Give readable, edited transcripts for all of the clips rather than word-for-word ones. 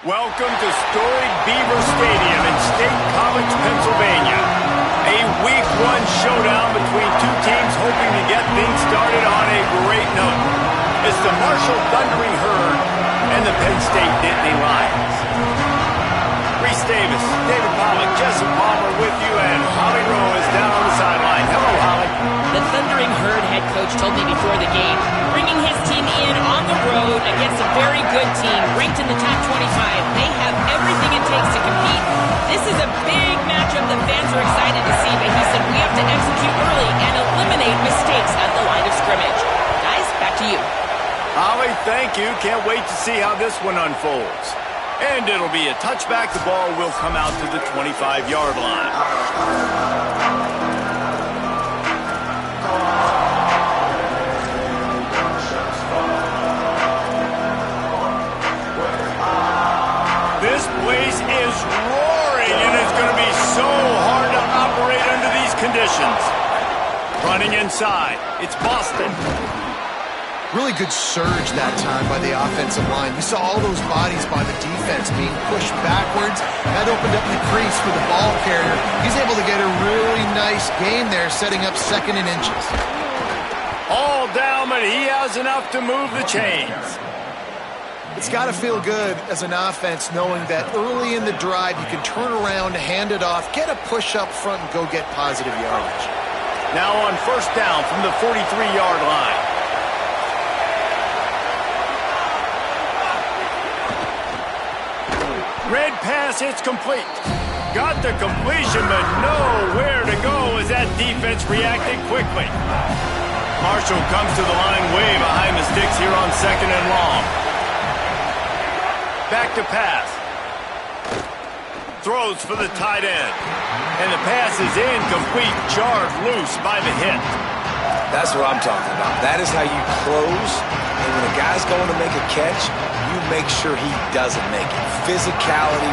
Welcome to storied Beaver Stadium in State College, Pennsylvania. A Week 1 showdown between two teams hoping to get things started on a great note. It's the Marshall Thundering Herd and the Penn State Nitt Lions. Reese Davis, David Pollock, Jesse Palmer with you, and Holly Rowe is down on the sideline. Hello, Holly. The Thundering Herd head coach told me before the game, bringing his team in on the road against a very good team, ranked in the top 25. They have everything it takes to compete. This is a big matchup that fans are excited to see, but he said we have to execute early and eliminate mistakes at the line of scrimmage. Guys, back to you. Holly, thank you. Can't wait to see how this one unfolds. And it'll be a touchback. The ball will come out to the 25-yard line. This place is roaring, and it's going to be so hard to operate under these conditions. Running inside, it's Boston. Really good surge that time by the offensive line. You saw all those bodies by the defense being pushed backwards. That opened up the crease for the ball carrier. He's able to get a really nice gain there, setting up 2nd and inches. All down, but he has enough to move the chains. It's got to feel good as an offense knowing that early in the drive you can turn around, hand it off, get a push up front, and go get positive yardage. Now on 1st down from the 43-yard line. Red pass hits complete. Got the completion, but nowhere to go as that defense reacted quickly. Marshall comes to the line way behind the sticks here on 2nd and long. Back to pass. Throws for the tight end. And the pass is incomplete, jarred loose by the hit. That's what I'm talking about. That is how you close. And when a guy's going to make a catch, you make sure he doesn't make it. Physicality,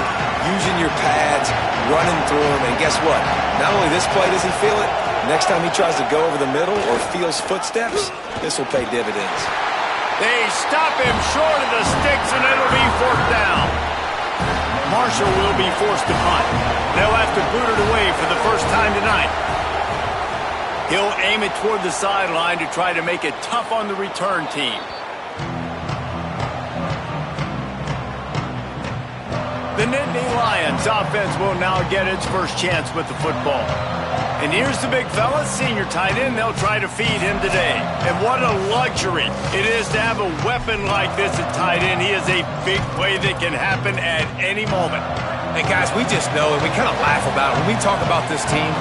using your pads, running through him. And guess what? Not only this play does he feel it, next time he tries to go over the middle or feels footsteps, this will pay dividends. They stop him short of the sticks, and it'll be 4th down. Marshall will be forced to punt. They'll have to boot it away for the first time tonight. He'll aim it toward the sideline to try to make it tough on the return team. The Nitt Lions offense will now get its first chance with the football. And here's the big fella, senior tight end. They'll try to feed him today. And what a luxury it is to have a weapon like this at tight end. He is a big play that can happen at any moment. And guys, we just know, and we kind of laugh about it. When we talk about this team,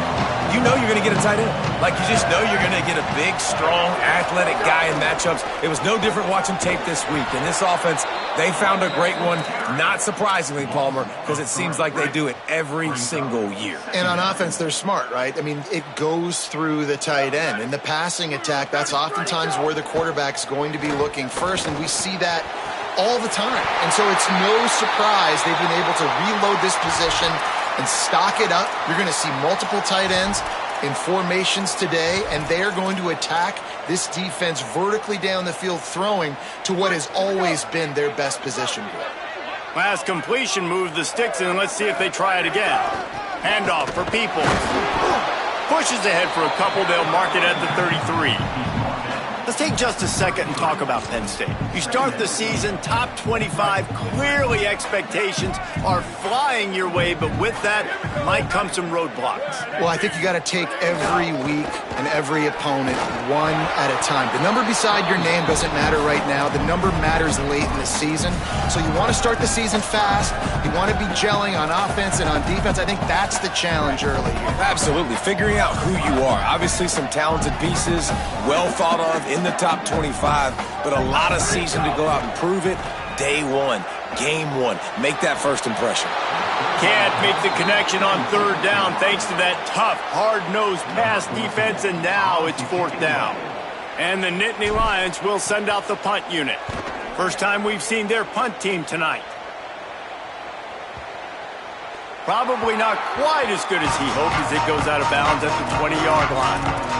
you know you're going to get a tight end. Like, you just know you're going to get a big, strong, athletic guy in matchups. It was no different watching tape this week. And this offense, they found a great one, not surprisingly, Palmer, because it seems like they do it every single year. And on offense, they're smart, right? I mean, it goes through the tight end. In the passing attack, that's oftentimes where the quarterback's going to be looking first, and we see that all the time. And so it's no surprise they've been able to reload this position and stock it up. You're going to see multiple tight ends in formations today, and they are going to attack this defense vertically down the field, throwing to what has always been their best position group. Last completion moved the sticks, and let's see if they try it again. Handoff for Peoples. Pushes ahead for a couple. They'll mark it at the 33. Let's take just a second and talk about Penn State. You start the season top 25. Clearly expectations are flying your way, but with that might come some roadblocks. Well, I think you got to take every week and every opponent one at a time. The number beside your name doesn't matter right now. The number matters late in the season. So you want to start the season fast. You want to be gelling on offense and on defense. I think that's the challenge early here. Absolutely. Figuring out who you are. Obviously some talented pieces, well thought of in the top 25, but a lot of season to go out and prove it. Day one, game one. Make that first impression. Can't make the connection on 3rd down thanks to that tough, hard-nosed pass defense, and now it's 4th down. And the Nitt Lions will send out the punt unit. First time we've seen their punt team tonight. Probably not quite as good as he hoped as it goes out of bounds at the 20-yard line.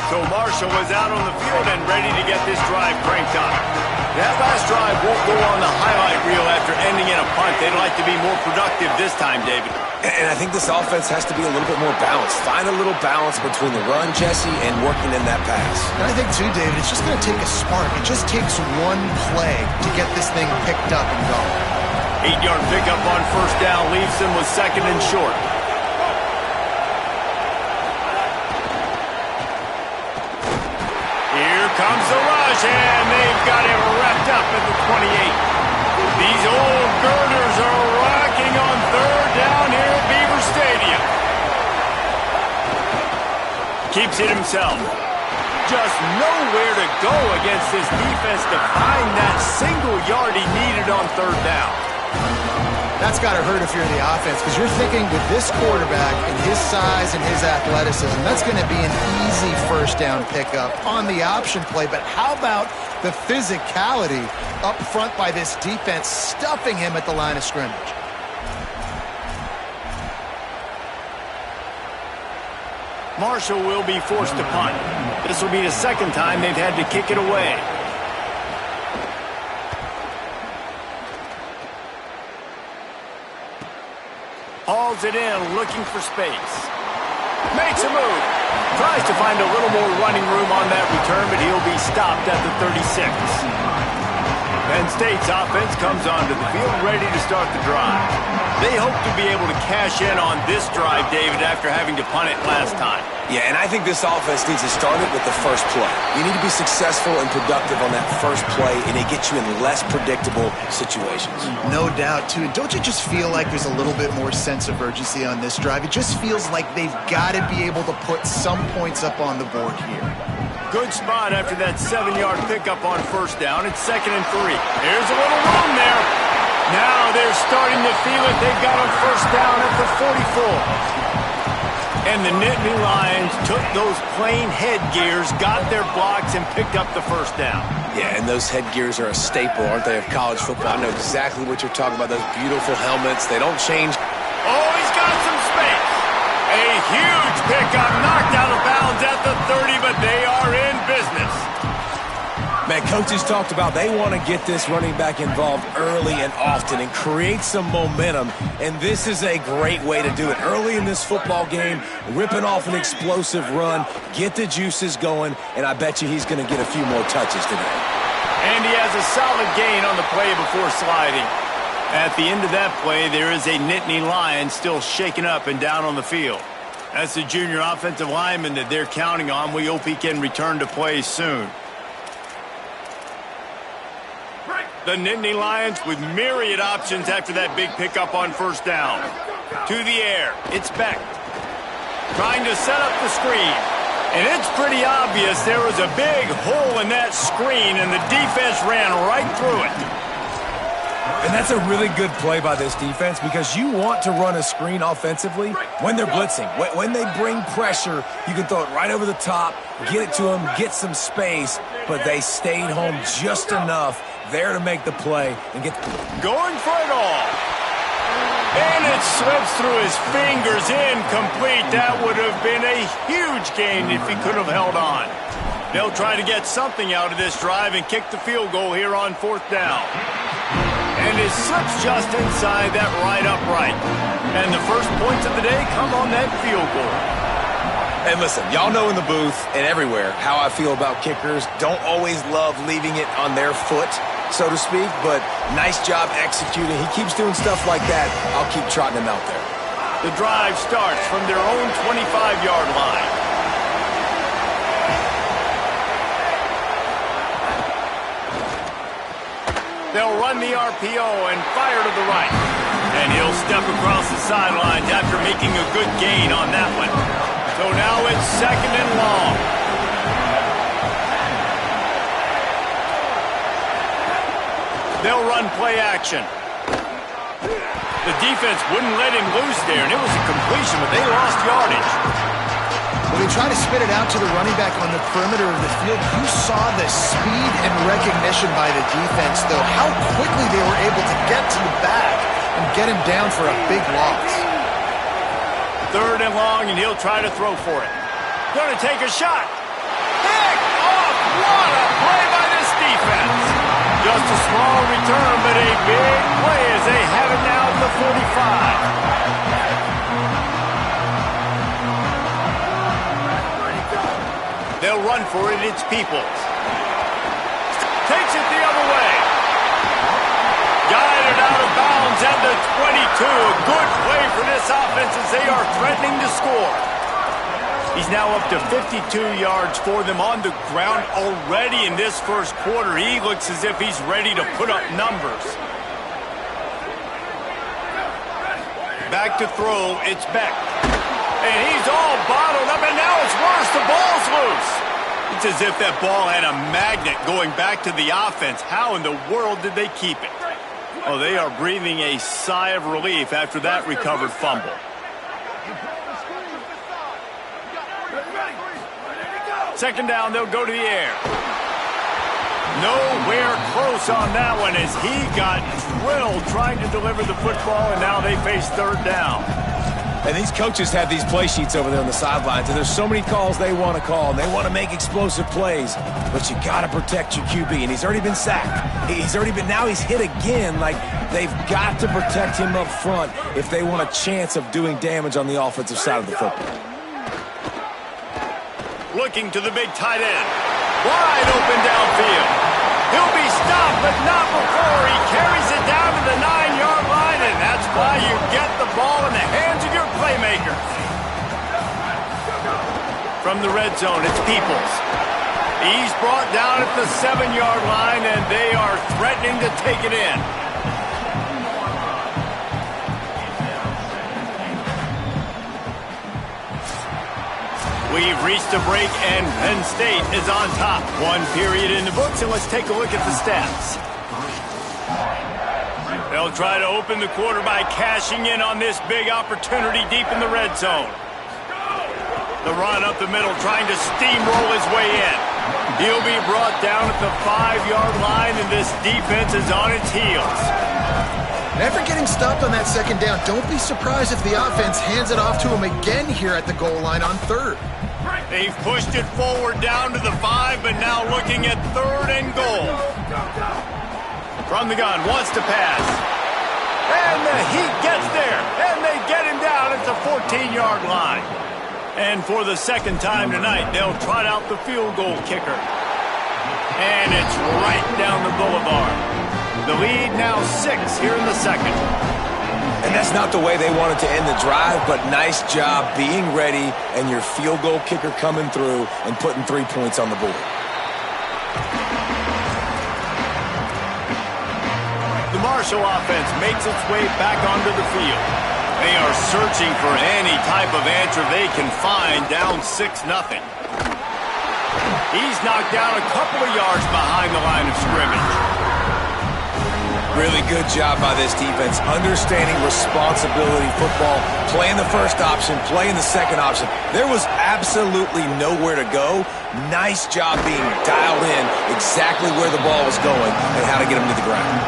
So Marshall is out on the field and ready to get this drive cranked up. That last drive won't go on the highlight reel after ending in a punt. They'd like to be more productive this time, David. And I think this offense has to be a little bit more balanced. Find a little balance between the run, Jesse, and working in that pass. And I think, too, David, it's just going to take a spark. It just takes one play to get this thing picked up and going. 8-yard pickup on first down leaves them with second and short. Here comes the rush, and they've got him wrapped up at the 28. These old girders are rocking on third down here at Beaver Stadium. Keeps it himself. Just nowhere to go against this defense to find that single yard he needed on third down. That's got to hurt if you're the offense, because you're thinking with this quarterback and his size and his athleticism, that's going to be an easy first down pickup on the option play. But how about the physicality up front by this defense, stuffing him at the line of scrimmage? Marshall will be forced to punt. This will be the second time they've had to kick it away. Hauls it in, looking for space. Makes a move. Tries to find a little more running room on that return, but he'll be stopped at the 36. Penn State's offense comes onto the field ready to start the drive. They hope to be able to cash in on this drive, David, after having to punt it last time. Yeah, and I think this offense needs to start it with the first play. You need to be successful and productive on that first play, and it gets you in less predictable situations. No doubt, too. Don't you just feel like there's a little bit more sense of urgency on this drive? It just feels like they've got to be able to put some points up on the board here. Good spot after that 7-yard pickup on first down. It's 2nd and 3. Here's a little room there. Now they're starting to feel it. They've got a first down at the 44. And the Nitt Lions took those plain headgears, got their blocks, and picked up the first down. Yeah, and those headgears are a staple, aren't they, of college football? I know exactly what you're talking about, those beautiful helmets. They don't change. Oh, he's got some space. A huge pickup, knocked out of bounds at the 30, but they are in business. Man, coaches talked about they want to get this running back involved early and often and create some momentum, and this is a great way to do it. Early in this football game, ripping off an explosive run, get the juices going, and I bet you he's going to get a few more touches today. And he has a solid gain on the play before sliding. At the end of that play, there is a Nitt Lion still shaken up and down on the field. That's the junior offensive lineman that they're counting on. We hope he can return to play soon. The Nitt Lions with myriad options after that big pickup on first down. To the air, it's Beck. Trying to set up the screen. And it's pretty obvious there was a big hole in that screen, and the defense ran right through it. And that's a really good play by this defense, because you want to run a screen offensively when they're blitzing. When they bring pressure, you can throw it right over the top, get it to them, get some space, but they stayed home just enough there to make the play and get the... Going for it all. And it slips through his fingers, incomplete. That would have been a huge gain if he could have held on. They'll try to get something out of this drive and kick the field goal here on fourth down. And it slips just inside that right upright. And the first points of the day come on that field goal. And listen, y'all know in the booth and everywhere how I feel about kickers. Don't always love leaving it on their foot, so to speak, but nice job executing. He keeps doing stuff like that. I'll keep trotting him out there. The drive starts from their own 25-yard line. They'll run the RPO and fire to the right. And he'll step across the sidelines after making a good gain on that one. So now it's 2nd and long. They'll run play action. The defense wouldn't let him loose there, and it was a completion, but they lost yardage. When they try to spit it out to the running back on the perimeter of the field, you saw the speed and recognition by the defense, though, how quickly they were able to get to the back and get him down for a big loss. 3rd and long, and he'll try to throw for it. Going to take a shot. Pick off! What a play by this defense. Just a small return, but a big run for it. It's Peoples. Takes it the other way. Guided out of bounds at the 22. Good play for this offense as they are threatening to score. He's now up to 52 yards for them on the ground already in this first quarter. He looks as if he's ready to put up numbers. Back to throw, it's Beck. And he's all bottled up, and now it's worse. The ball's loose. It's as if that ball had a magnet going back to the offense. How in the world did they keep it? Oh, they are breathing a sigh of relief after that recovered fumble. Second down, they'll go to the air. Nowhere close on that one as he got drilled trying to deliver the football, and now they face third down. And these coaches have these play sheets over there on the sidelines, and there's so many calls they want to call, and they want to make explosive plays, but you got to protect your QB, and he's already been sacked. Now he's hit again. Like, they've got to protect him up front if they want a chance of doing damage on the offensive side of the football. Looking to the big tight end. Wide open downfield. He'll be stopped, but not before he carries it down to the 9-yard line, and that's why you get the ball in the hands of your playmakers. From the red zone, it's Peoples. He's brought down at the 7-yard line, and they are threatening to take it in. We've reached a break, and Penn State is on top. One period in the books, and let's take a look at the stats. They'll try to open the quarter by cashing in on this big opportunity deep in the red zone. The run up the middle, trying to steamroll his way in. He'll be brought down at the 5-yard line, and this defense is on its heels. After getting stopped on that second down, don't be surprised if the offense hands it off to him again here at the goal line on third. They've pushed it forward down to the 5, but now looking at third and goal. From the gun, wants to pass. And the Heat gets there, and they get him down at the 14-yard line. And for the second time tonight, they'll trot out the field goal kicker. And it's right down the boulevard. The lead now 6 here in the second. And that's not the way they wanted to end the drive, but nice job being ready and your field goal kicker coming through and putting 3 points on the board. The Marshall offense makes its way back onto the field. They are searching for any type of answer they can find, down 6-0. He's knocked down a couple of yards behind the line of scrimmage. Really good job by this defense, understanding responsibility football, playing the first option, playing the second option. There was absolutely nowhere to go. Nice job being dialed in exactly where the ball was going and how to get him to the ground.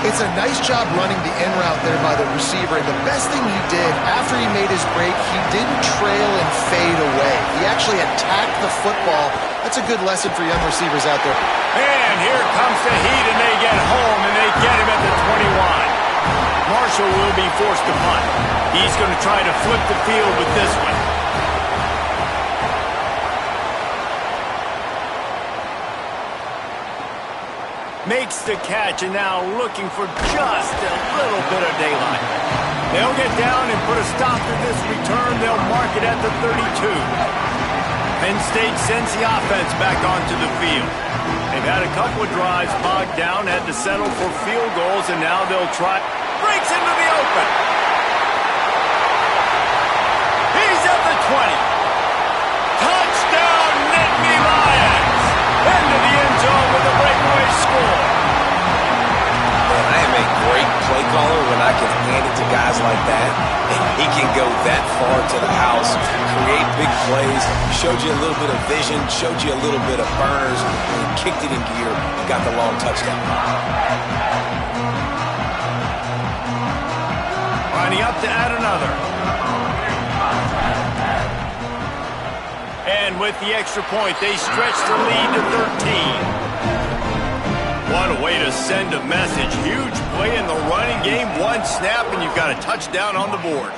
It's a nice job running the end route there by the receiver, and the best thing he did after he made his break, he didn't trail and fade away. He actually attacked the football. That's a good lesson for young receivers out there. And here comes the Heat, and they get home, and they get him at the 21. Marshall will be forced to punt. He's going to try to flip the field with this one. Makes the catch, and now looking for just a little bit of daylight. They'll get down and put a stop to this return. They'll mark it at the 32. Penn State sends the offense back onto the field. They've had a couple of drives bogged down, had to settle for field goals, and now they'll try. Breaks into the open. He's at the 20. Touchdown, Nitt Lions. Into the end zone with a breakaway score. Man, I am a great play caller when I can hand it to guys like that. And he can go that far to the house, create big plays, showed you a little bit of vision, showed you a little bit of burners, and kicked it in gear and got the long touchdown. Lining up to add another. And with the extra point, they stretch the lead to 13. What a way to send a message. Huge play in the running game. One snap, and you've got a touchdown on the board.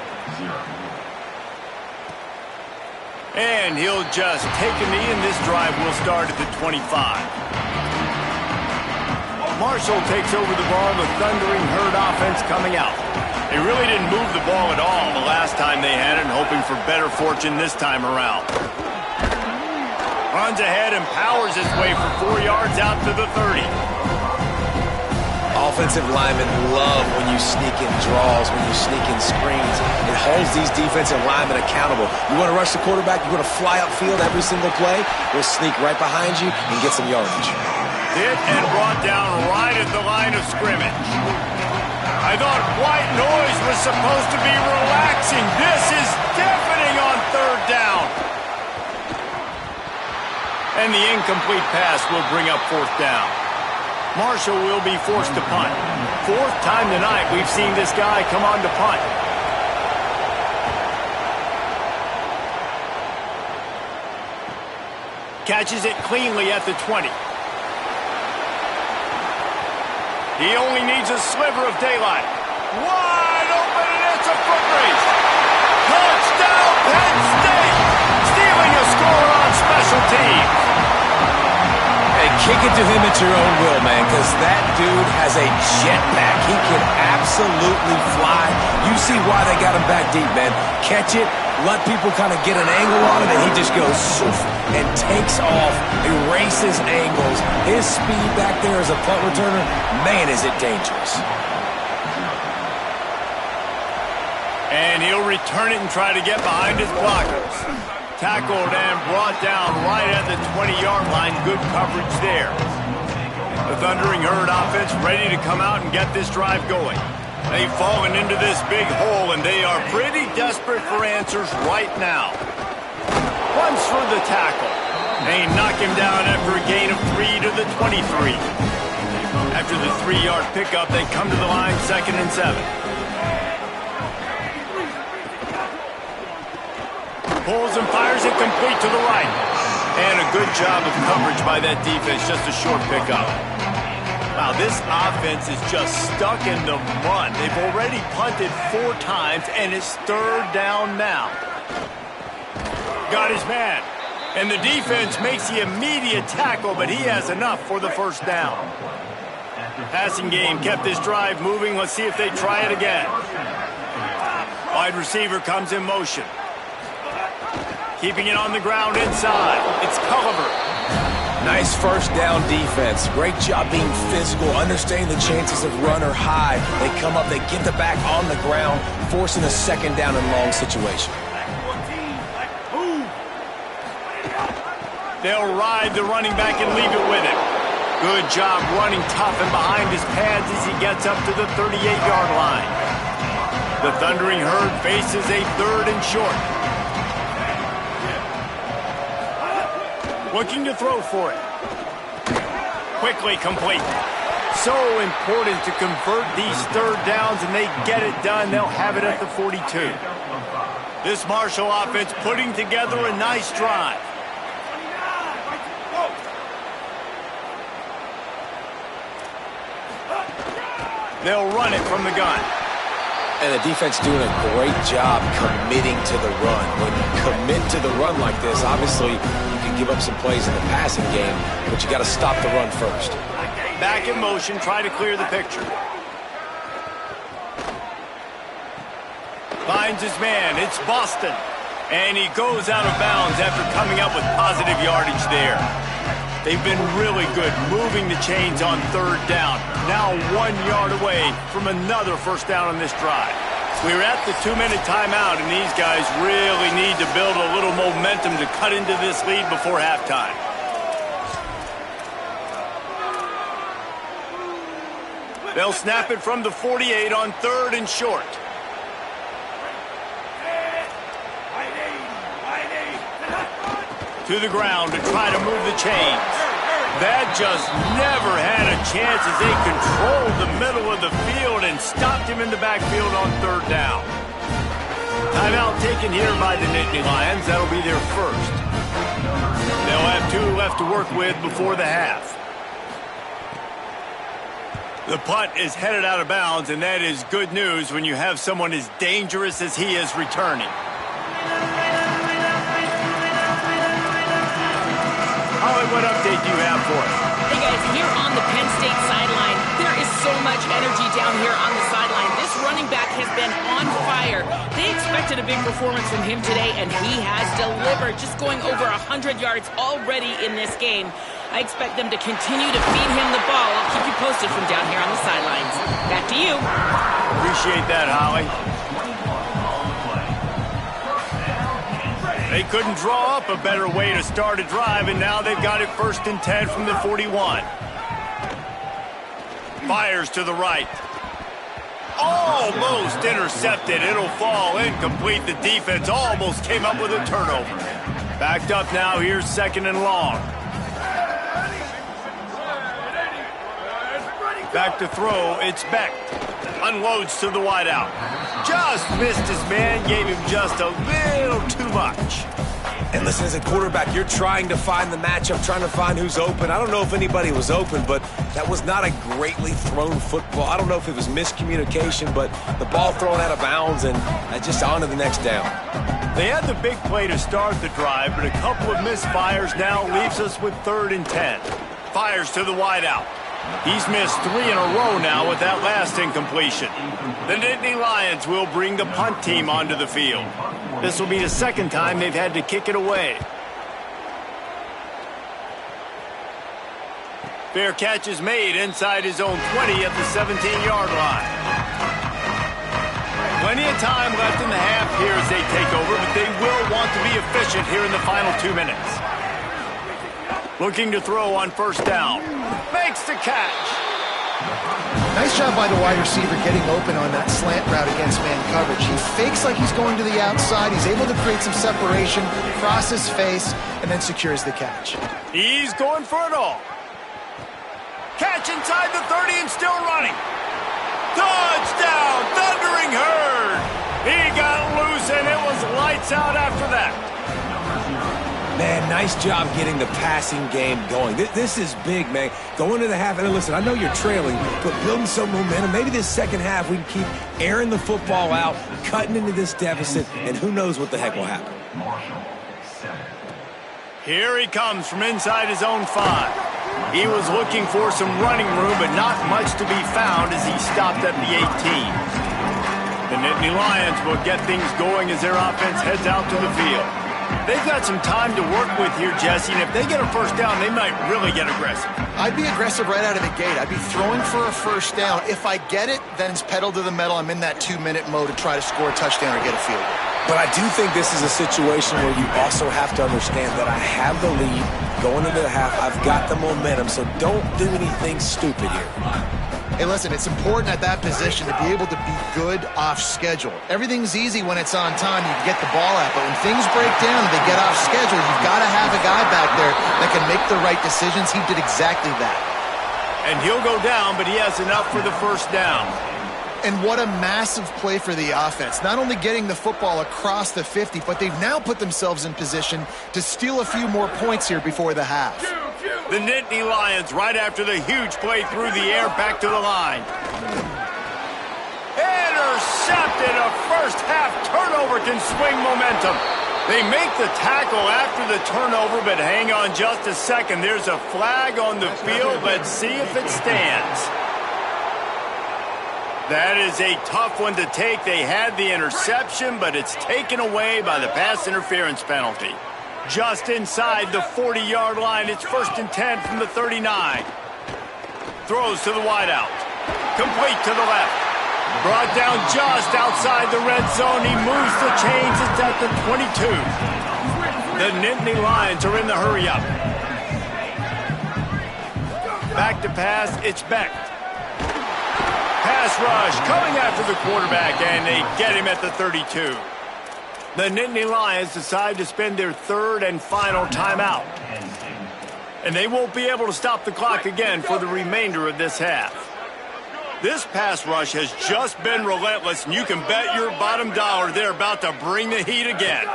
And he'll just take a knee, and this drive will start at the 25. Marshall takes over the ball, the Thundering Herd offense coming out. They really didn't move the ball at all the last time they had it, and hoping for better fortune this time around. Runs ahead and powers his way for 4 yards out to the 30. Offensive linemen love when you sneak in draws, when you sneak in screens. It holds these defensive linemen accountable. You want to rush the quarterback, you want to fly upfield every single play, we'll sneak right behind you and get some yardage. Hit and brought down right at the line of scrimmage. I thought white noise was supposed to be relaxing. This is deafening on third down. And the incomplete pass will bring up fourth down. Marshall will be forced to punt. Fourth time tonight we've seen this guy come on to punt. Catches it cleanly at the 20. He only needs a sliver of daylight. Wide open, and it's a foot race. Touchdown, Penn State! Stealing a score on special teams. Hey, kick it to him at your own will, man, because that dude has a jetpack. He can absolutely fly. You see why they got him back deep, man. Catch it, let people kind of get an angle on it, and he just goes soof and takes off, erases angles. His speed back there as a punt returner, man, is it dangerous. And he'll return it and try to get behind his blockers. Tackled and brought down right at the 20-yard line. Good coverage there. The Thundering Herd offense ready to come out and get this drive going. They've fallen into this big hole, and they are pretty desperate for answers right now. Runs for the tackle. They knock him down after a gain of 3 to the 23. After the 3-yard pickup, they come to the line 2nd and 7. Pulls and fires it complete to the right. And a good job of coverage by that defense, just a short pickup. Wow, this offense is just stuck in the mud. They've already punted 4 times, and it's third down now. Got his man. And the defense makes the immediate tackle, but he has enough for the first down. Passing game kept this drive moving. Let's see if they try it again. Wide receiver comes in motion. Keeping it on the ground inside. It's Culliver. Nice first down defense. Great job being physical, understanding the chances of run or high. They come up, they get the back on the ground, forcing a second down and long situation. They'll ride the running back and leave it with him. Good job running tough and behind his pads as he gets up to the 38-yard line. The Thundering Herd faces a 3rd and short. Looking to throw for it. Quickly complete. So important to convert these third downs, and they get it done. They'll have it at the 42. This Marshall offense putting together a nice drive. They'll run it from the gun. And the defense doing a great job committing to the run. When you commit to the run like this, obviously you can give up some plays in the passing game, but you got to stop the run first. Back in motion, try to clear the picture. Finds his man, it's Boston. And he goes out of bounds after coming up with positive yardage there. They've been really good moving the chains on third down. Now 1 yard away from another first down on this drive. We're at the 2-minute timeout, and these guys really need to build a little momentum to cut into this lead before halftime. They'll snap it from the 48 on 3rd and short. To the ground to try to move the chains. That just never had a chance as they controlled the middle of the field and stopped him in the backfield on 3rd down. Timeout taken here by the Nitt Lions. That'll be their first. They'll have 2 left to work with before the half. The punt is headed out of bounds, and that is good news when you have someone as dangerous as he is returning. Holly, what update do you have for us? Hey guys, here on the Penn State sideline, there is so much energy down here on the sideline. This running back has been on fire. They expected a big performance from him today, and he has delivered, just going over 100 yards already in this game. I expect them to continue to feed him the ball. I'll keep you posted from down here on the sidelines. Back to you. Appreciate that, Holly. They couldn't draw up a better way to start a drive, and now they've got it 1st and 10 from the 41. Fires to the right. Almost intercepted. It'll fall incomplete. The defense almost came up with a turnover. Backed up now. Here's 2nd and long. Back to throw. It's Beck. Unloads to the wideout. Just missed his man. Gave him just a little too much. And listen, as a quarterback, you're trying to find the matchup, trying to find who's open. I don't know if anybody was open, but that was not a greatly thrown football. I don't know if it was miscommunication, but the ball thrown out of bounds and just on to the next down. They had the big play to start the drive, but a couple of misfires now leaves us with 3rd and 10. Fires to the wideout. He's missed 3 in a row now with that last incompletion. The Nitt Lions will bring the punt team onto the field. This will be the 2nd time they've had to kick it away. Fair catch is made inside his own 20 at the 17-yard line. Plenty of time left in the half here as they take over, but they will want to be efficient here in the final 2 minutes. Looking to throw on 1st down. Makes the catch. Nice job by the wide receiver getting open on that slant route against man coverage. He fakes like he's going to the outside. He's able to create some separation, cross his face, and then secures the catch. He's going for it all. Catch inside the 30 and still running. Touchdown, Thundering Herd. He got loose and it was lights out after that. Man, nice job getting the passing game going. This is big, man. Going to the half, and listen, I know you're trailing, but building some momentum. Maybe this 2nd half we can keep airing the football out, cutting into this deficit, and who knows what the heck will happen. Here he comes from inside his own 5. He was looking for some running room, but not much to be found as he stopped at the 18. The Nitt Lions will get things going as their offense heads out to the field. They've got some time to work with here, Jesse, and if they get a 1st down, they might really get aggressive. I'd be aggressive right out of the gate. I'd be throwing for a 1st down. If I get it, then it's pedal to the metal. I'm in that 2-minute mode to try to score a touchdown or get a field goal. But I do think this is a situation where you also have to understand that I have the lead going into the half. I've got the momentum, so don't do anything stupid here. Hey, listen, it's important at that position to be able to be good off schedule. Everything's easy when it's on time. You can get the ball out, but when things break down and they get off schedule, you've got to have a guy back there that can make the right decisions. He did exactly that. And he'll go down, but he has enough for the 1st down. And what a massive play for the offense. Not only getting the football across the 50, but they've now put themselves in position to steal a few more points here before the half. The Nitt Lions right after the huge play through the air back to the line. Intercepted. A 1st half turnover can swing momentum. They make the tackle after the turnover, but hang on just a second. There's a flag on the field. Let's see if it stands. That is a tough one to take. They had the interception, but it's taken away by the pass interference penalty. Just inside the 40-yard line. It's 1st and 10 from the 39. Throws to the wideout. Complete to the left. Brought down just outside the red zone. He moves the chains. It's at the 22. The Nitt Lions are in the hurry-up. Back to pass. It's Beck. Pass rush coming after the quarterback, and they get him at the 32. The Nitt Lions decide to spend their 3rd and final timeout. And they won't be able to stop the clock again for the remainder of this half. This pass rush has just been relentless, and you can bet your bottom dollar they're about to bring the heat again.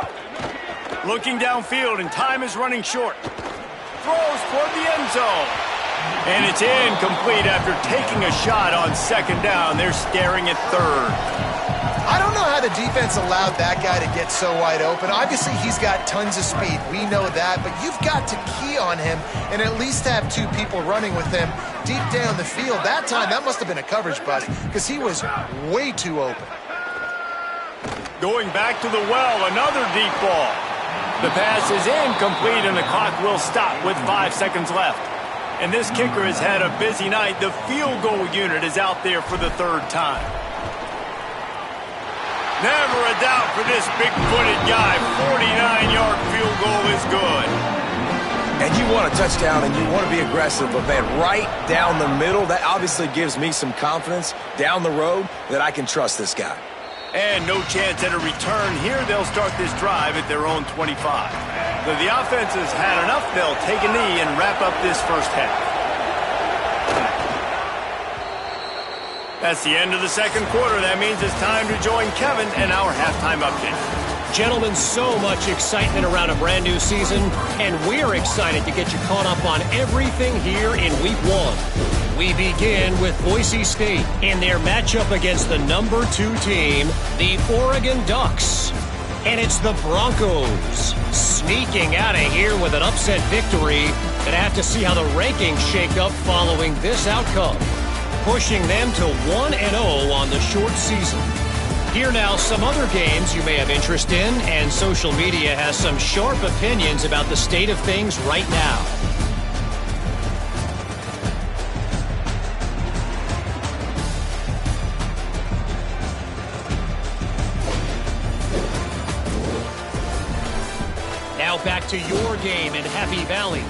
Looking downfield, and time is running short. Throws toward the end zone. And it's incomplete after taking a shot on 2nd down. They're staring at 3rd. I don't know how the defense allowed that guy to get so wide open. Obviously, he's got tons of speed. We know that, but you've got to key on him and at least have two people running with him deep down the field. That time, that must have been a coverage bust because he was way too open. Going back to the well, another deep ball. The pass is incomplete, and the clock will stop with 5 seconds left. And this kicker has had a busy night. The field goal unit is out there for the third time. Never a doubt for this big-footed guy. 49-yard field goal is good. And you want a touchdown, and you want to be aggressive, but, man, right down the middle, that obviously gives me some confidence down the road that I can trust this guy. And no chance at a return here. They'll start this drive at their own 25. So the offense has had enough. They'll take a knee and wrap up this first half. That's the end of the second quarter. That means it's time to join Kevin and our halftime update. Gentlemen, so much excitement around a brand new season, and we're excited to get you caught up on everything here in Week 1. We begin with Boise State in their matchup against the number 2 team, the Oregon Ducks. And it's the Broncos sneaking out of here with an upset victory. Gonna have to see how the rankings shake up following this outcome, pushing them to 1-0 on the short season. Here now, some other games you may have interest in, and social media has some sharp opinions about the state of things right now. Now back to your game in Happy Valley.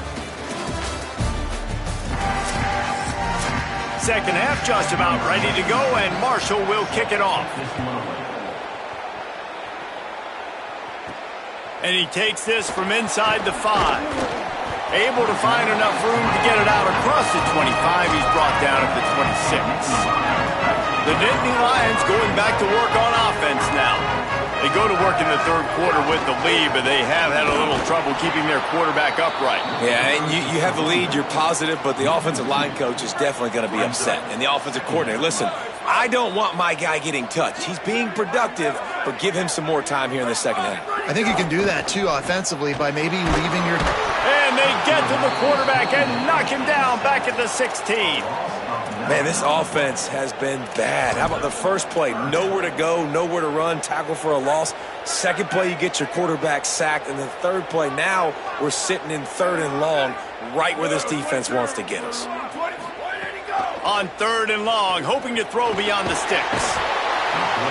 Second half just about ready to go, and Marshall will kick it off. And he takes this from inside the 5. Able to find enough room to get it out across the 25. He's brought down at the 26. The Nitt Lions going back to work on offense now. They go to work in the third quarter with the lead, but they have had a little trouble keeping their quarterback upright. Yeah, and you have the lead, you're positive, but the offensive line coach is definitely going to be upset. And the offensive coordinator, listen, I don't want my guy getting touched. He's being productive, but give him some more time here in the second half. I think you can do that, too, offensively, by maybe leaving your... And they get to the quarterback and knock him down back at the 16. Man, this offense has been bad. How about the first play? Nowhere to go, nowhere to run, tackle for a loss. Second play, you get your quarterback sacked. And the third play, now we're sitting in 3rd and long, right where this defense wants to get us. On 3rd and long, hoping to throw beyond the sticks.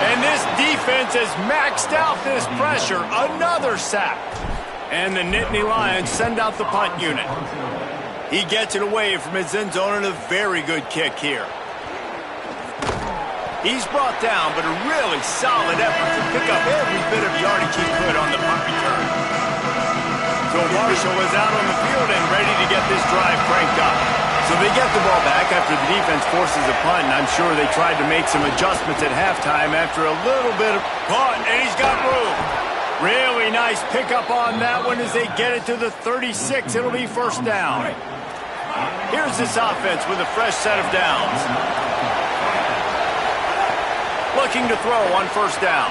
And this defense has maxed out this pressure. Another sack. And the Nitt Lions send out the punt unit. He gets it away from his end zone and a very good kick here. He's brought down, but a really solid effort to pick up every bit of yardage he could on the punt return. So Marshall is out on the field and ready to get this drive cranked up. So they get the ball back after the defense forces a punt, and I'm sure they tried to make some adjustments at halftime after a little bit of punt, and he's got room. Really nice pickup on that one as they get it to the 36. It'll be first down. Here's this offense with a fresh set of downs. Looking to throw on first down.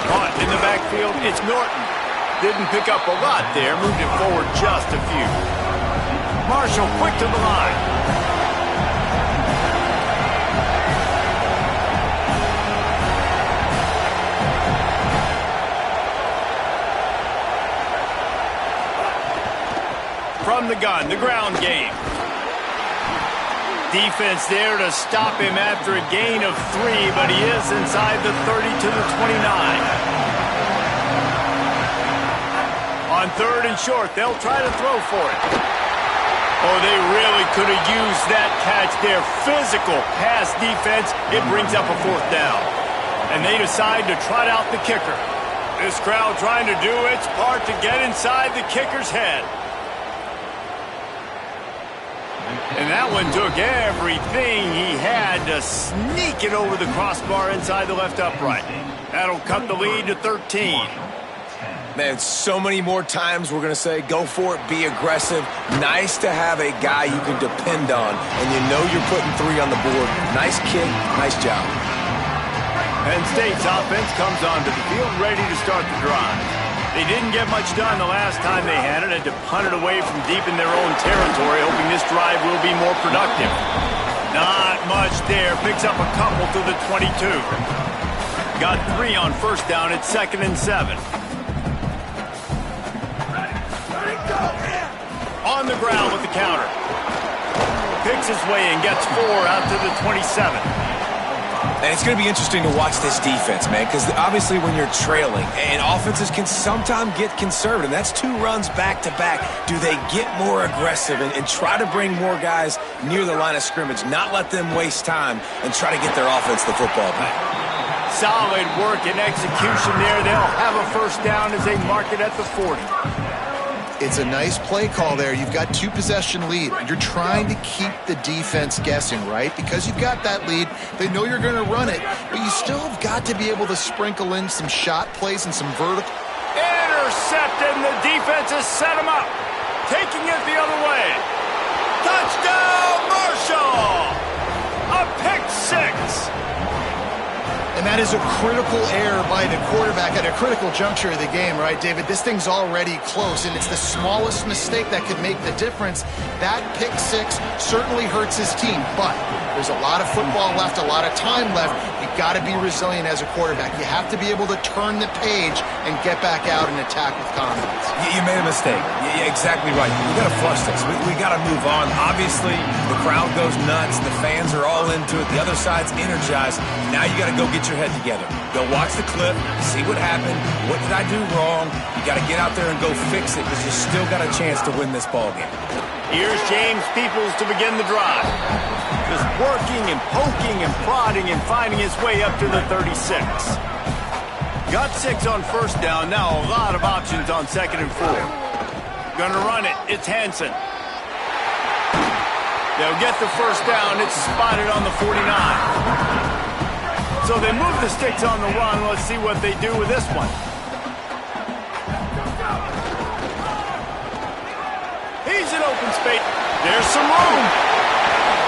Punt in the backfield, it's Norton. Didn't pick up a lot there, moved it forward just a few. Marshall quick to the line. From the gun, the ground game. Defense there to stop him after a gain of 3, but he is inside the 30 to the 29. On 3rd and short, they'll try to throw for it. Oh, they really could have used that catch there. Physical pass defense. It brings up a 4th down. And they decide to trot out the kicker. This crowd trying to do its part to get inside the kicker's head. And that one took everything he had to sneak it over the crossbar inside the left upright. That'll cut the lead to 13. Man, so many more times we're going to say, go for it, be aggressive. Nice to have a guy you can depend on, and you know you're putting 3 on the board. Nice kick, nice job. Penn State's offense comes onto the field ready to start the drive. They didn't get much done the last time they had it, and to punt it away from deep in their own territory, hoping this drive will be more productive. Not much there. Picks up a couple to the 22. Got 3 on first down at 2nd and 7. On the ground with the counter. Picks his way and gets 4 out to the 27. And it's going to be interesting to watch this defense, man, because obviously when you're trailing, and offenses can sometimes get conservative. That's 2 runs back-to-back. Do they get more aggressive and try to bring more guys near the line of scrimmage, not let them waste time, and try to get their offense the football back? Solid work and execution there. They'll have a first down as they mark it at the 40. It's a nice play call there. You've got 2-possession lead. You're trying to keep the defense guessing, right? Because you've got that lead, they know you're going to run it, but you still have got to be able to sprinkle in some shot plays and some vertical. Intercepted, and the defense has set him up. Taking it the other way. Touchdown, Marshall! A pick 6. And that is a critical error by the quarterback at a critical juncture of the game, right, David? This thing's already close, and it's the smallest mistake that could make the difference. That pick 6 certainly hurts his team, but there's a lot of football left, a lot of time left. You've got to be resilient as a quarterback. You have to be able to turn the page and get back out and attack with confidence. You made a mistake. Yeah, exactly right. We got to flush this. We got to move on. Obviously, the crowd goes nuts. The fans are all into it. The other side's energized. Now you got to go get your head together. Go watch the clip, see what happened, what did I do wrong. You got to get out there and go fix it because you still got a chance to win this ball game. Here's James Peoples to begin the drive. Just working and poking and prodding and finding his way up to the 36. Got 6 on first down. Now a lot of options on 2nd and 4. Gonna run it. It's Hansen. They'll get the first down. It's spotted on the 49. So they move the sticks on the run. Let's see what they do with this one. He's in open space. There's some room.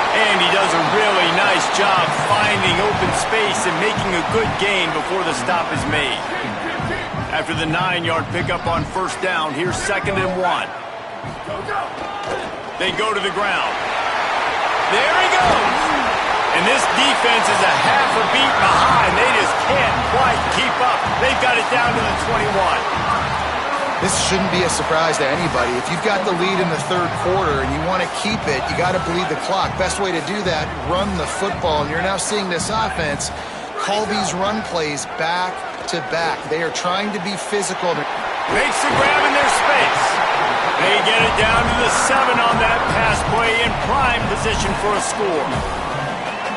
And he does a really nice job finding open space and making a good gain before the stop is made. After the 9-yard pickup on first down, here's 2nd and 1. They go to the ground. There he goes. And this defense is a half a beat behind. They just can't quite keep up. They've got it down to the 21. This shouldn't be a surprise to anybody. If you've got the lead in the 3rd quarter and you want to keep it, you got to bleed the clock. Best way to do that, run the football. And you're now seeing this offense call these run plays back to back. They are trying to be physical. Makes the grab in their space. They get it down to the 7 on that pass play in prime position for a score.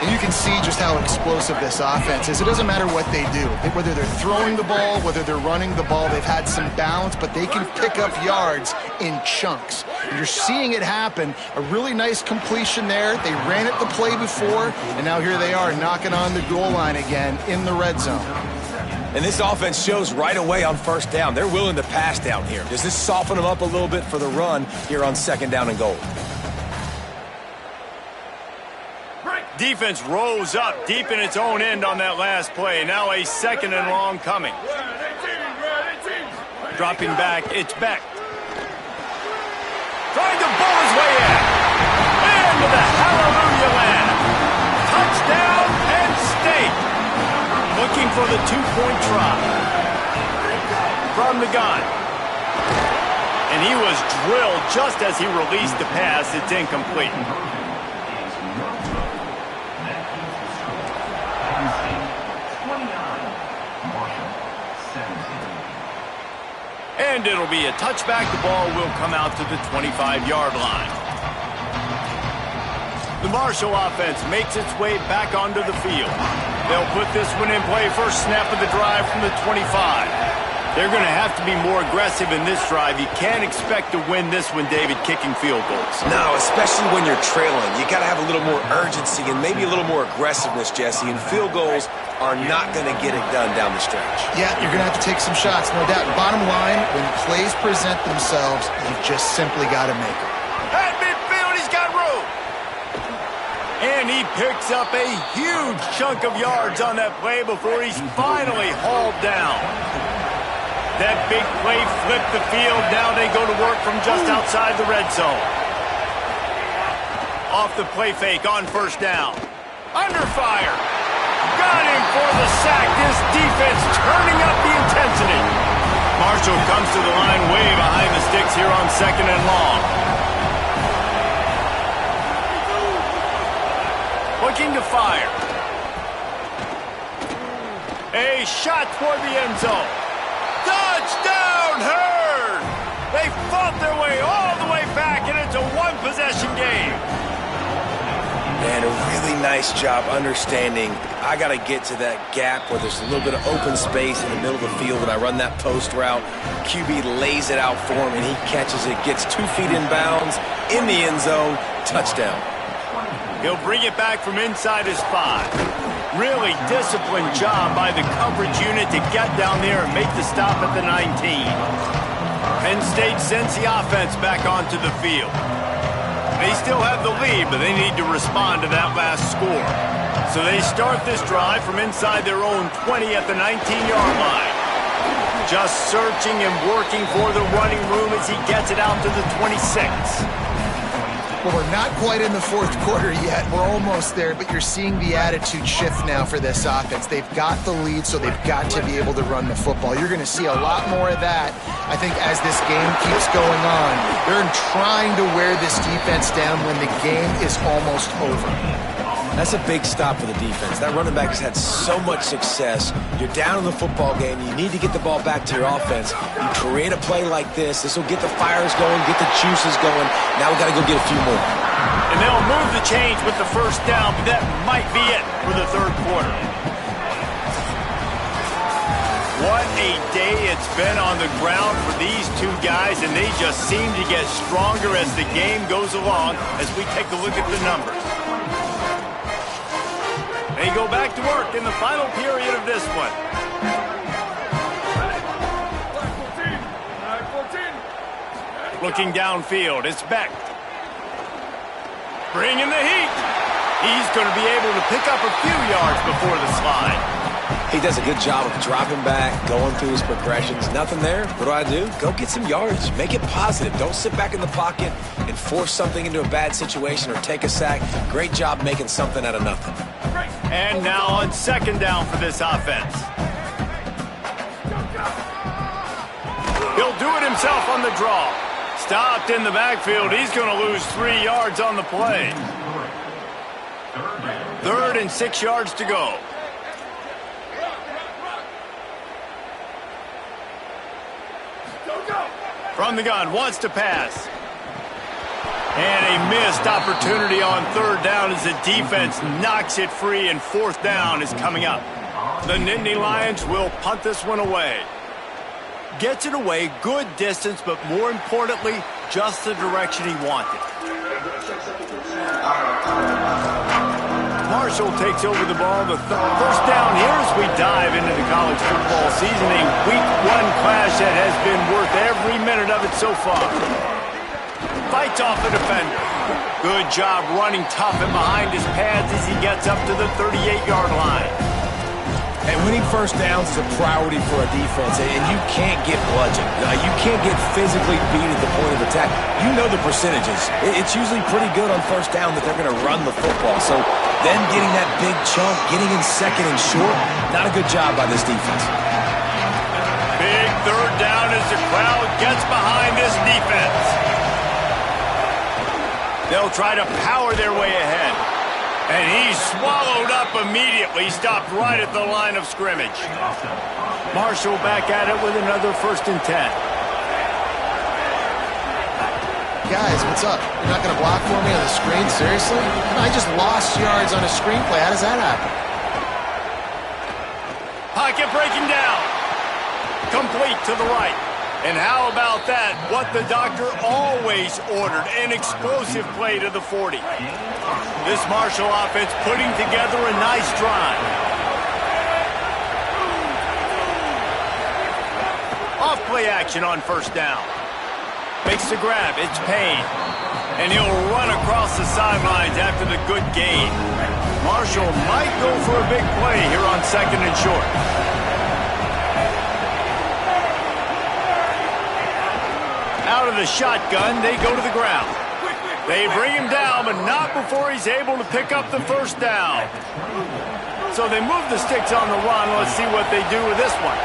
And you can see just how explosive this offense is. It doesn't matter what they do. Whether they're throwing the ball, whether they're running the ball, they've had some balance, but they can pick up yards in chunks. And you're seeing it happen. A really nice completion there. They ran it the play before, and now here they are knocking on the goal line again in the red zone. And this offense shows right away on first down. They're willing to pass down here. Does this soften them up a little bit for the run here on 2nd down and goal? Defense rose up deep in its own end on that last play. Now a 2nd and long coming. Dropping back, it's Beck. Trying to bull his way in. Into the hallelujah land. Touchdown, Penn State. Looking for the 2-point try. From the gun. And he was drilled just as he released the pass. It's incomplete. And it'll be a touchback. The ball will come out to the 25-yard line. The Marshall offense makes its way back onto the field. They'll put this one in play. First snap of the drive from the 25. They're going to have to be more aggressive in this drive. You can't expect to win this one, David, kicking field goals. No, especially when you're trailing. You got to have a little more urgency and maybe a little more aggressiveness, Jesse. And field goals are not going to get it done down the stretch. Yeah, you're going to have to take some shots, no doubt. Bottom line, when plays present themselves, you've just simply got to make them. At midfield, he's got room. And he picks up a huge chunk of yards on that play before he's finally hauled down. That big play flipped the field. Now they go to work from just outside the red zone. Off the play fake on first down. Under fire. Got him for the sack. This defense turning up the intensity. Marshall comes to the line way behind the sticks here on 2nd and long. Looking to fire. A shot toward the end zone. Touchdown, Herd! They fought their way all the way back, and it's a one-possession game. Man, a really nice job understanding I got to get to that gap where there's a little bit of open space in the middle of the field when I run that post route. QB lays it out for him, and he catches it, gets 2 feet in bounds, in the end zone, touchdown. He'll bring it back from inside his 5. Really disciplined job by the coverage unit to get down there and make the stop at the 19. Penn State sends the offense back onto the field. They still have the lead, but they need to respond to that last score. So they start this drive from inside their own 20 at the 19-yard line. Just searching and working for the running room as he gets it out to the 26. Well, we're not quite in the fourth quarter yet. We're almost there, but you're seeing the attitude shift now for this offense. They've got the lead, so they've got to be able to run the football. You're going to see a lot more of that, I think, as this game keeps going on. They're trying to wear this defense down when the game is almost over. That's a big stop for the defense. That running back has had so much success. You're down in the football game. You need to get the ball back to your offense. You create a play like this. This will get the fires going, get the juices going. Now we got to go get a few more. And they'll move the change with the first down, but that might be it for the third quarter. What a day it's been on the ground for these two guys, and they just seem to get stronger as the game goes along as we take a look at the numbers. They go back to work in the final period of this one. Looking downfield, it's Beck. Bringing the heat. He's going to be able to pick up a few yards before the slide. He does a good job of dropping back, going through his progressions. Nothing there. What do? Go get some yards. Make it positive. Don't sit back in the pocket and force something into a bad situation or take a sack. Great job making something out of nothing. And now on second down for this offense. He'll do it himself on the draw. Stopped in the backfield. He's going to lose 3 yards on the play. 3rd and 6 yards to go. From the gun, wants to pass. And a missed opportunity on 3rd down as the defense knocks it free, and 4th down is coming up. The Nitt Lions will punt this one away. Gets it away, good distance, but more importantly, just the direction he wanted. Marshall takes over the ball. The first down here as we dive into the college football season. A week 1 clash that has been worth every minute of it so far. Fights off the defender. Good job running tough and behind his pads as he gets up to the 38-yard line. And winning first downs is a priority for a defense, and you can't get bludgeoned. You can't get physically beat at the point of attack. You know the percentages. It's usually pretty good on first down that they're going to run the football. So then getting that big chunk, getting in second and short, not a good job by this defense. Big 3rd down as the crowd gets behind this defense. They'll try to power their way ahead. And he's swallowed up immediately, stopped right at the line of scrimmage. Marshall back at it with another 1st and 10. Guys, what's up? You're not going to block for me on the screen? Seriously? I just lost yards on a screenplay. How does that happen? Pocket breaking down. Complete to the right. And how about that? What the doctor always ordered, an explosive play to the 40. This Marshall offense putting together a nice drive. Off play action on 1st down. Makes the grab. It's Payne. And he'll run across the sidelines after the good gain. Marshall might go for a big play here on 2nd and short. Out of the shotgun, they go to the ground. They bring him down, but not before he's able to pick up the first down. So they move the sticks on the run. Let's see what they do with this one.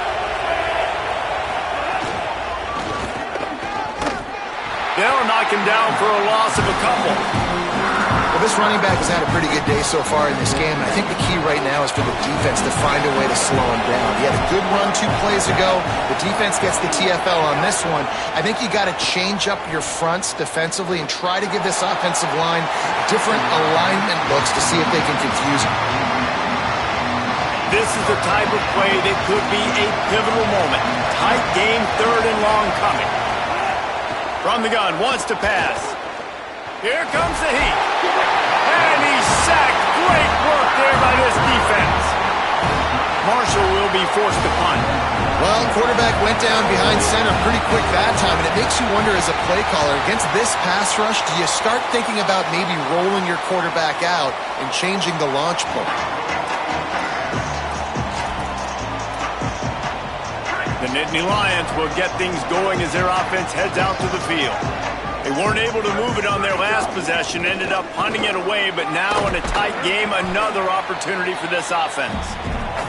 They'll knock him down for a loss of a couple. Well, this running back has had a pretty good day so far in this game. And I think the key right now is for the defense to find a way to slow him down. He had a good run 2 plays ago. The defense gets the TFL on this one. I think you got to change up your fronts defensively and try to give this offensive line different alignment looks to see if they can confuse him. This is the type of play that could be a pivotal moment. Tight game, 3rd and long coming. From the gun, wants to pass. Here comes the heat. And he's sacked. Great work there by this defense. Marshall will be forced to punt. Well, quarterback went down behind center pretty quick that time, and it makes you wonder as a play caller, against this pass rush, do you start thinking about maybe rolling your quarterback out and changing the launch point? The Nitt Lions will get things going as their offense heads out to the field. They weren't able to move it on their last possession, ended up punting it away, but now in a tight game, another opportunity for this offense.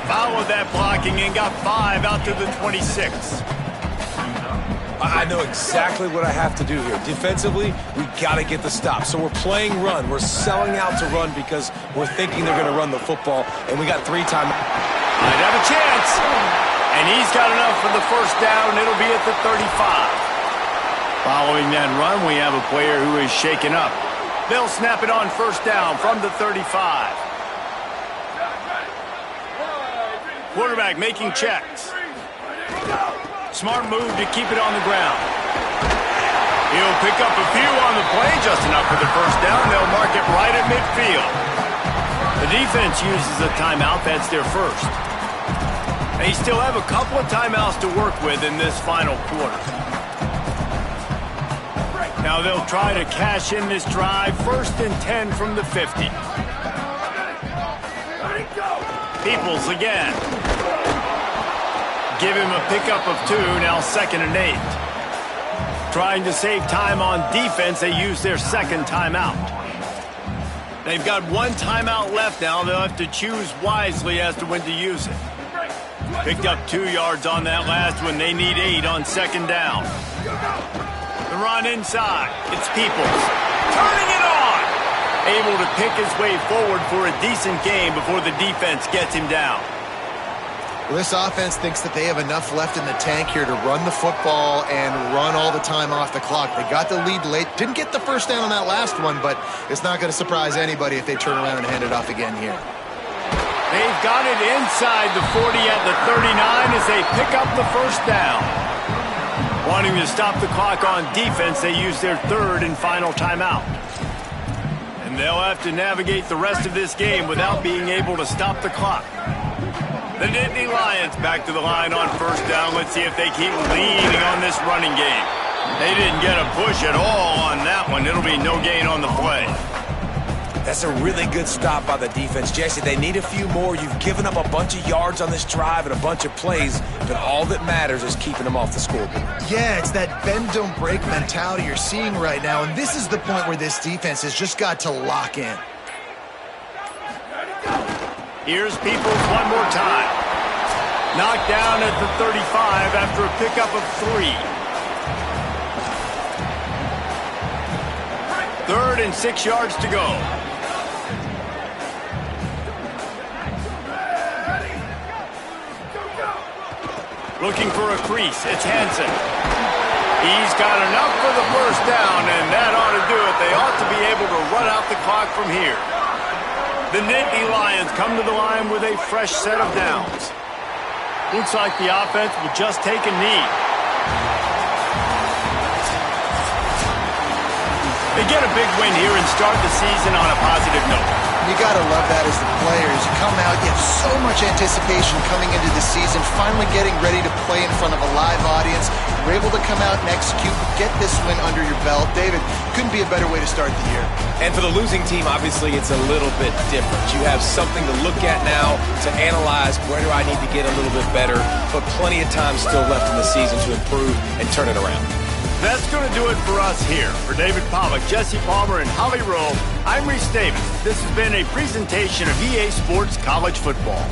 Followed that blocking and got 5 out to the 26. I know exactly what I have to do here. Defensively, we got to get the stop. So we're playing run. We're selling out to run because we're thinking they're going to run the football, and we got 3 times. Might have a chance. And he's got enough for the first down. It'll be at the 35. Following that run, we have a player who is shaken up. They'll snap it on first down from the 35. Quarterback making checks. Smart move to keep it on the ground. He'll pick up a few on the play, just enough for the first down. They'll mark it right at midfield. The defense uses a timeout. That's their first. They still have a couple of timeouts to work with in this final quarter. Now they'll try to cash in this drive. 1st and 10 from the 50. Peoples again. Give him a pickup of 2, now 2nd and 8. Trying to save time on defense, they use their 2nd timeout. They've got 1 timeout left now. They'll have to choose wisely as to when to use it. Picked up 2 yards on that last one. They need 8 on 2nd down. The run inside. It's Peoples. Turning it on! Able to pick his way forward for a decent game before the defense gets him down. Well, this offense thinks that they have enough left in the tank here to run the football and run all the time off the clock. They got the lead late. Didn't get the first down on that last one, but it's not going to surprise anybody if they turn around and hand it off again here. They've got it inside the 40 at the 39 as they pick up the first down. Wanting to stop the clock on defense, they use their 3rd and final timeout. And they'll have to navigate the rest of this game without being able to stop the clock. The Nitt Lions back to the line on first down. Let's see if they keep leading on this running game. They didn't get a push at all on that one. It'll be no gain on the play. That's a really good stop by the defense. Jesse, they need a few more. You've given up a bunch of yards on this drive and a bunch of plays, but all that matters is keeping them off the scoreboard. Yeah, it's that bend, don't break mentality you're seeing right now, and this is the point where this defense has just got to lock in. Here's Peoples one more time. Knocked down at the 35 after a pickup of 3. 3rd and 6 yards to go. Looking for a crease. It's Hansen. He's got enough for the first down, and that ought to do it. They ought to be able to run out the clock from here. The Nitt Lions come to the line with a fresh set of downs. Looks like the offense will just take a knee. They get a big win here and start the season on a positive note. You got to love that as the players. You come out, you have so much anticipation coming into the season, finally getting ready to play in front of a live audience. You're able to come out and execute, get this win under your belt. David, couldn't be a better way to start the year. And for the losing team, obviously, it's a little bit different. You have something to look at now to analyze where do I need to get a little bit better, but plenty of time still left in the season to improve and turn it around. That's going to do it for us here. For David Pollack, Jesse Palmer, and Holly Rowe, I'm Reese Davis. This has been a presentation of EA Sports College Football.